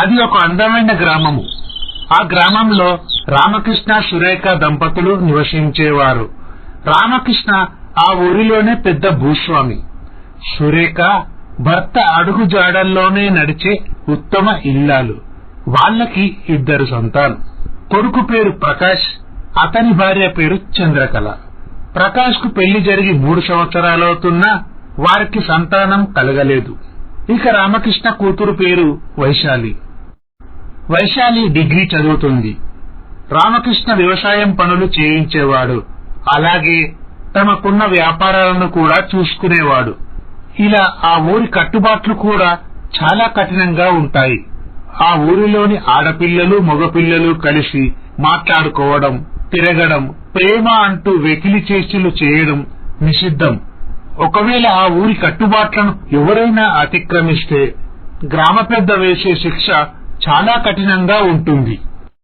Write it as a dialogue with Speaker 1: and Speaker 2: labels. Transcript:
Speaker 1: అది ఒక అందమైన గ్రామము. ఆ గ్రామంలో రామకృష్ణ సురేఖ దంపతులు నివసించేవారు. రామకృష్ణ ఆ ఊరిలోనే పెద్ద భూస్వామి. సురేఖ భర్త అడుగు జాడల్లోనే నడిచే ఉత్తమ ఇల్లాలు. వాళ్ళకి 2 సంతానం. కొడుకు పేరు ప్రకాష్, అతని భార్య పేరు చంద్రకళ. ప్రకాష్ కు పెళ్లి జరిగి 3 సంవత్సరాలవుతున్నా వారికి సంతానం కలగలేదు. ఇక రామకృష్ణ కూతురు పేరు వైశాలి. వైశాలి డిగ్రీ చదువుతుంది. రామకృష్ణ వ్యవసాయం పనులు చేయించేవాడు. అలాగే తమకున్న వ్యాపారాలను కూడా చూసుకునేవాడు. ఇలా ఆ ఊరి కట్టుబాట్లు కూడా చాలా కఠినంగా ఉంటాయి. ఆ ఊరిలోని ఆడపిల్లలు మగపిల్లలు కలిసి మాట్లాడుకోవడం, తిరగడం, ప్రేమ అంటూ వెకిలి చేష్టలు చేయడం నిషిద్ధం. ఒకవేళ ఆ ఊరి కట్టుబాట్లను ఎవరైనా అతిక్రమిస్తే గ్రామ పెద్ద వేసే శిక్ష చాలా కఠినంగా ఉంటుంది.